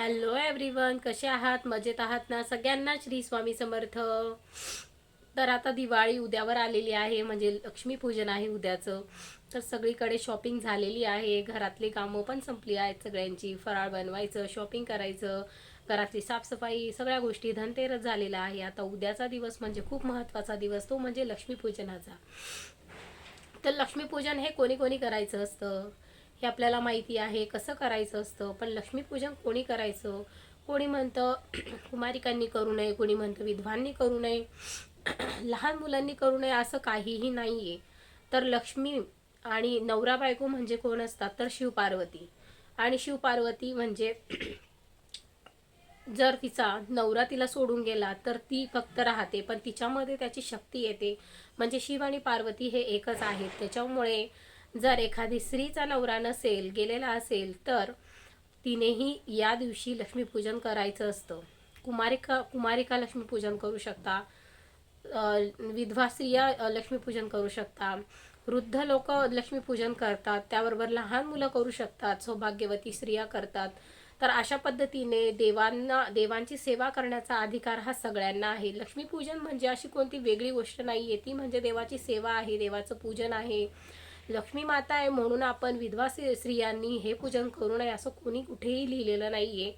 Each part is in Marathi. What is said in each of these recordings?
हॅलो एव्हरीवन, कसे आहात? मजेत आहात ना? सगळ्यांना श्री स्वामी समर्थ. तर आता दिवाळी उद्यावर आलेली आहे, म्हणजे लक्ष्मीपूजन आहे उद्याचं. तर सगळीकडे शॉपिंग झालेली आहे, घरातली कामं पण संपली आहेत सगळ्यांची. फराळ बनवायचं, शॉपिंग करायचं, घरातली साफसफाई, सगळ्या गोष्टी. धनतेरस झालेला आहे. आता उद्याचा दिवस म्हणजे खूप महत्त्वाचा दिवस, तो म्हणजे लक्ष्मीपूजनाचा. तर लक्ष्मीपूजन हे कोणी कोणी करायचं असतं हे आपल्याला माहिती आहे, कसं करायचं असतं. पण लक्ष्मीपूजन कोणी करायचं? कोणी म्हणतं कुमारिकांनी करू नये, कोणी म्हणतं विधवांनी करू नये, लहान मुलांनी करू नये, असं काहीही नाही आहे. तर लक्ष्मी आणि नवरा बायको म्हणजे कोण असतात? तर शिवपार्वती. आणि शिवपार्वती म्हणजे जर तिचा नवरा तिला सोडून गेला तर ती फक्त राहते, पण तिच्यामध्ये त्याची शक्ती येते. म्हणजे शिव आणि पार्वती हे एकच आहेत. त्याच्यामुळे जर एखादी स्त्रीचा नवरा नसेल, गेलेला असेल, तर तिनेही या दिवशी लक्ष्मीपूजन करायचं असतं. कुमारिका कुमारिका लक्ष्मीपूजन करू शकता, विधवा स्त्रिया लक्ष्मीपूजन करू शकता, वृद्ध लोक लक्ष्मीपूजन करतात, त्याबरोबर लहान मुलं करू शकतात, सौभाग्यवती स्त्रिया करतात. तर अशा पद्धतीने देवांची सेवा करण्याचा अधिकार हा सगळ्यांना आहे. लक्ष्मीपूजन म्हणजे अशी कोणती वेगळी गोष्ट नाही आहे, ती म्हणजे देवाची सेवा आहे, देवाचं पूजन आहे. लक्ष्मी माता आहे म्हणून आपण विधवा स्त्रियांनी हे पूजन करू नये असं कोणी कुठेही लिहिलेलं नाही आहे.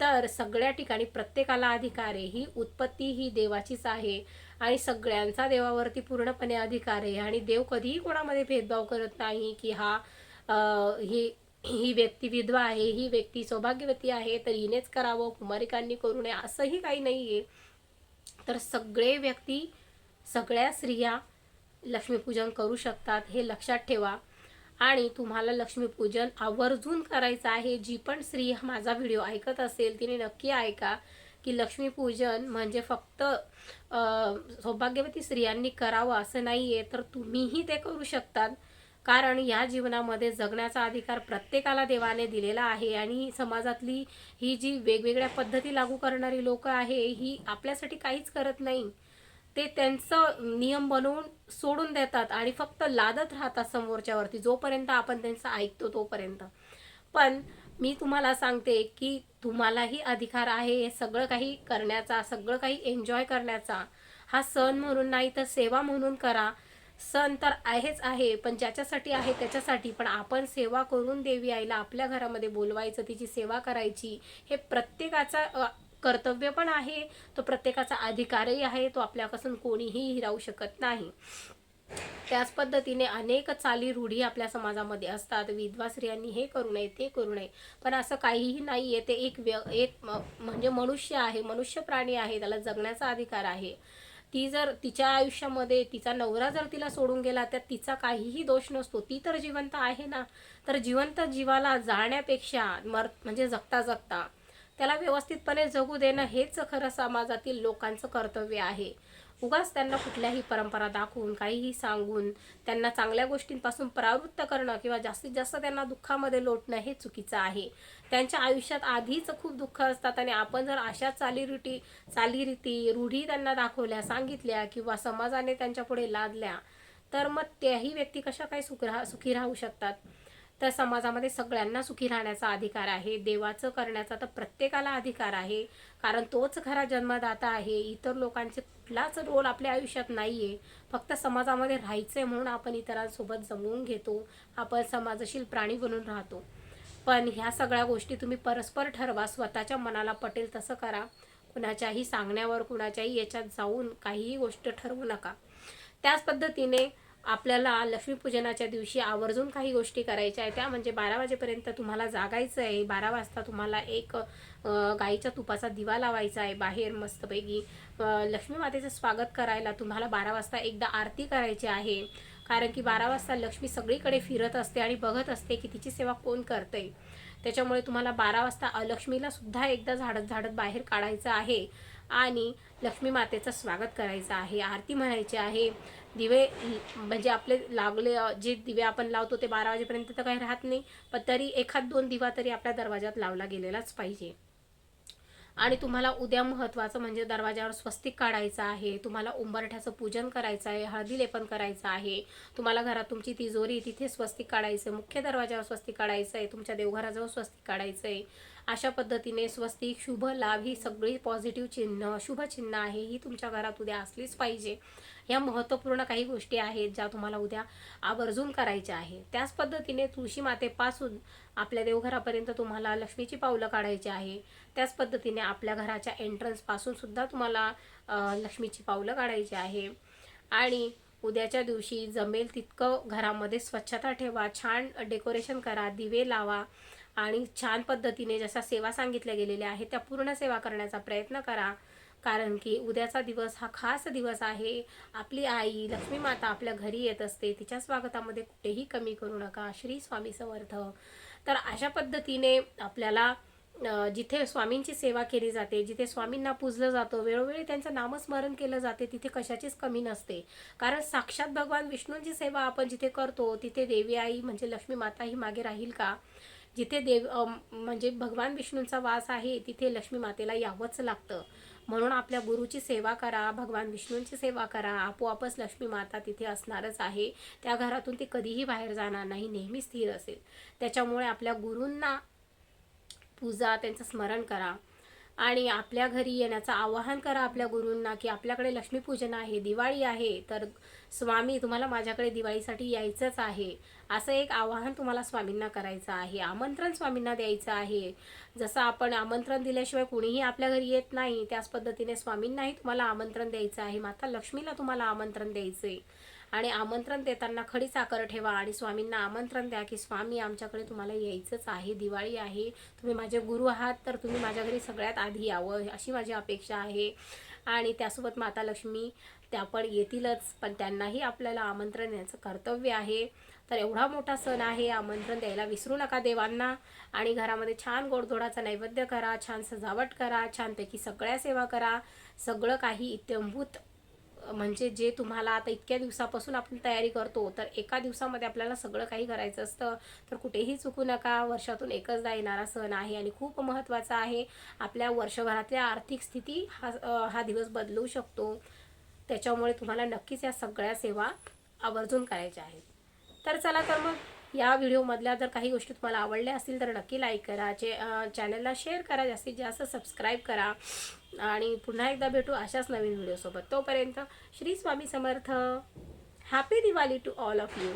तर सगळ्या ठिकाणी प्रत्येकाला अधिकार आहे. ही उत्पत्ती ही देवाचीच आहे आणि सगळ्यांचा देवावरती पूर्णपणे अधिकार आहे. आणि देव कधीही कोणामध्ये भेदभाव करत नाही की ही ही व्यक्ती विधवा आहे, ही व्यक्ती सौभाग्यवती आहे तर हिनेच करावं, कुमारिकांनी करू नये, असंही काही नाही आहे. तर सगळे व्यक्ती, सगळ्या स्त्रिया लक्ष्मीपूजन करू शकतात, हे लक्षात ठेवा. आणि तुम्हाला लक्ष्मीपूजन आवर्जून करायचं आहे. जी पण स्त्री माझा व्हिडिओ ऐकत असेल तिने नक्की ऐका की लक्ष्मीपूजन म्हणजे फक्त सौभाग्यवती स्त्रियांनी करावं असं नाही आहे, तर तुम्हीही ते करू शकतात. कारण या जीवनामध्ये जगण्याचा अधिकार प्रत्येकाला देवाने दिलेला आहे. आणि समाजातली ही जी वेगवेगळ्या पद्धती लागू करणारी लोक आहे, ही आपल्यासाठी काहीच करत नाही. ते त्यांचं नियम बनवून सोडून देतात आणि फक्त लादत राहतात समोरच्यावरती, जोपर्यंत आपण त्यांचं ऐकतो तोपर्यंत. पण मी तुम्हाला सांगते की तुम्हालाही अधिकार आहे हे सगळं काही करण्याचा, सगळं काही एन्जॉय करण्याचा. हा सण म्हणून नाही तर सेवा म्हणून करा. सण तर आहेच आहे, पण ज्याच्यासाठी आहे त्याच्यासाठी. पण आपण सेवा करून देवी आईला आपल्या घरामध्ये बोलवायचं, तिची सेवा करायची, हे प्रत्येकाचा कर्तव्य पण आहे, तो प्रत्येकाचा अधिकारही आहे. तो आपल्यापासून कोणीही हिरावू शकत नाही. त्याच पद्धतीने अनेक चाली रूढी आपल्या समाजामध्ये असतात. विधवा स्त्रियांनी हे करू नये, ते करू नये, पण असं काहीही नाही आहे. ते म्हणजे मनुष्य आहे, मनुष्य प्राणी आहे, त्याला जगण्याचा अधिकार आहे. ती जर तिच्या आयुष्यामध्ये तिचा नवरा जर तिला सोडून गेला तर तिचा काहीही दोष नसतो. ती तर जिवंत आहे ना. तर जिवंत जीवाला जाळण्यापेक्षा म्हणजे जगता जगता त्याला व्यवस्थितपणे जगू देणं हेच खरं समाजातील लोकांचं कर्तव्य आहे. उगाच त्यांना कुठल्याही परंपरा दाखवून, काहीही सांगून, त्यांना चांगल्या गोष्टींपासून परावृत्त करणं किंवा जास्तीत जास्त त्यांना दुःखामध्ये लोटणं हे चुकीचं आहे. त्यांच्या आयुष्यात आधीच खूप दुःख असतात आणि आपण जर अशा चालीरीती रूढी त्यांना दाखवल्या, सांगितल्या किंवा समाजाने त्यांच्यापुढे लादल्या, तर मग त्याही व्यक्ती कशा काय सुखी राहू शकतात? तर समाजामध्ये सगळ्यांना सुखी राहण्याचा अधिकार आहे. देवाचं करण्याचा तर प्रत्येकाला अधिकार आहे, कारण तोच खरा जन्मदाता आहे. इतर लोकांचे कुठलाच रोल आपल्या आयुष्यात नाही आहे. फक्त समाजामध्ये राहायचं आहे म्हणून आपण इतरांसोबत जमवून घेतो, आपण समाजशील प्राणी बनून राहतो. पण ह्या सगळ्या गोष्टी तुम्ही परस्पर ठरवा, स्वतःच्या मनाला पटेल तसं करा. कुणाच्याही सांगण्यावर, कुणाच्याही याच्यात जाऊन काहीही गोष्ट ठरवू नका. त्याच पद्धतीने आपल्याला लक्ष्मीपूजनाच्या दिवशी आवर्जून काही गोष्टी करायच्या आहेत. त्या म्हणजे 12 वाजेपर्यंत तुम्हाला जागायचं आहे. 12 वाजता तुम्हाला एक गाईच्या तुपाचा दिवा लावायचा आहे बाहेर मस्तपैकी. लक्ष्मी मातेचं स्वागत करायला तुम्हाला 12 वाजता एकदा आरती करायची आहे. कारण की 12 वाजता लक्ष्मी सगळीकडे फिरत असते आणि बघत असते की तिची सेवा कोण करतंय. त्याच्यामुळे तुम्हाला 12 वाजता लक्ष्मीला सुद्धा एकदा झाडत झाडत बाहेर काढायचं आहे आणि लक्ष्मी मातेचं स्वागत करायचं आहे, आरती म्हणायची आहे. दिवे म्हणजे आपले लागले जे दिवे आपण लावतो ते 12 वाजेपर्यंत तर काही राहत नाही, पण तरी एखाद दोन दिवा तरी आपल्या दरवाजात लावला गेलेलाच पाहिजे. आणि तुम्हाला उद्या महत्त्वाचं म्हणजे दरवाजावर स्वस्तिक काढायचं आहे, तुम्हाला उंबरठ्याचं पूजन करायचं आहे, हळदी लेपन करायचं आहे, तुम्हाला घरात तुमची तिजोरी तिथे स्वस्तिक काढायचं आहे, मुख्य दरवाजावर स्वस्तिक काढायचं आहे, तुमच्या देवघराजवळ स्वस्तिक काढायचं आहे. अशा पद्धतीने स्वस्तिक, शुभ लाभ ही सगळी पॉझिटिव्ह चिन्ह, शुभ चिन्ह आहे ही तुमच्या घरात उद्या असलीच पाहिजे. या महत्त्वपूर्ण काही गोष्टी आहेत ज्या तुम्हाला उद्या आवर्जून करायच्या आहे. त्याच पद्धतीने तुळशी मातेपासून आपल्या देवघरापर्यंत तुम्हाला लक्ष्मीची पावलं काढायची आहे. त्याच पद्धतीने आपल्या घराच्या एंट्रन्सपासून सुद्धा तुम्हाला लक्ष्मीची पावलं काढायची आहे. आणि उद्याच्या दिवशी जमेल तितकं घरामध्ये स्वच्छता ठेवा, छान डेकोरेशन करा, दिवे लावा आणि छान पद्धतीने जशा सेवा सांगितल्या गेलेल्या आहेत त्या पूर्ण सेवा करण्याचा प्रयत्न करा. कारण की उद्याचा दिवस हा खास दिवस आहे. आपली आई लक्ष्मी माता आपल्या घरी येत असते, तिच्या स्वागतामध्ये कुठेही कमी करू नका. श्री स्वामी समर्थ. तर अशा पद्धतीने आपल्याला जिथे स्वामींची सेवा केली जाते, जिथे स्वामींना पूजलं जातं, वेळोवेळी त्यांचं नामस्मरण केलं जाते, तिथे कशाचीच कमी नसते. कारण साक्षात भगवान विष्णूंची सेवा आपण जिथे करतो तिथे देवी आई म्हणजे लक्ष्मी माता ही मागे राहील का? जिथे म्हणजे भगवान विष्णूंचा वास आहे तिथे लक्ष्मी मातेला यावंच लागतं. म्हणून आपल्या गुरुची सेवा करा, भगवान विष्णूंची सेवा करा, आपोआपच लक्ष्मी माता तिथे असणारच आहे. त्या घरातून ती कधीही बाहेर जाणार नाही, नेहमी स्थिर असेल. त्याच्यामुळे आपल्या गुरूंना पूजा, त्यांचं स्मरण करा आणि आपल्या घरी येण्याचं आवाहन करा आपल्या गुरूंना की आपल्याकडे लक्ष्मीपूजन आहे, दिवाळी आहे, तर स्वामी तुम्हाला माझ्याकडे दिवाळीसाठी यायचंच आहे. असं एक आवाहन तुम्हाला स्वामींना करायचं आहे, आमंत्रण स्वामींना द्यायचं आहे. जसं आपण आमंत्रण दिल्याशिवाय कुणीही आपल्या घरी येत नाही, त्याच पद्धतीने स्वामींनाही तुम्हाला आमंत्रण द्यायचं आहे. माता लक्ष्मीला तुम्हाला आमंत्रण द्यायचे आणि आमंत्रण देताना खडी साखर ठेवा आणि स्वामींना आमंत्रण द्या की स्वामी आमच्याकडे तुम्हाला यायचंच आहे, दिवाळी आहे, तुम्ही माझे गुरु आहात, तर तुम्ही माझ्या घरी सगळ्यात आधी यावं अशी माझी अपेक्षा आहे. आणि त्यासोबत माता लक्ष्मी त्या पण येतीलच, पण त्यांनाही आपल्याला आमंत्रण देण्याचं कर्तव्य आहे. तर एवढा मोठा सण आहे, आमंत्रण द्यायला विसरू नका देवांना. आणि घरामध्ये छान गोडधोडाचा नैवेद्य करा, छान सजावट करा, छानपैकी सगळ्या सेवा करा. सगळं काही इत्यंभूत म्हणजे जे तुम्हाला आता इतक्या दिवसापासून आपण तयारी करतो, तर एका दिवसामध्ये आपल्याला सगळं काही करायचं असतं. तर कुठेही चुकू नका. वर्षातून एकचदा येणारा सण आहे आणि खूप महत्त्वाचा आहे. आपल्या वर्षभरातल्या आर्थिक स्थिती हा दिवस बदलू शकतो. त्याच्यामुळे तुम्हाला नक्कीच या सगळ्या सेवा आवर्जून करायच्या आहेत. तर चला, तर मग या व्हिडिओमधल्या जर काही गोष्टी तुम्हाला आवडल्या असतील तर नक्की लाईक करा, चॅनलला शेअर करा, जास्तीत जास्त सबस्क्राईब करा आणि पुन्हा एकदा भेटू अशाच नवीन व्हिडिओसोबत. तोपर्यंत Shri Swami Samarth. Happy Diwali to all of you.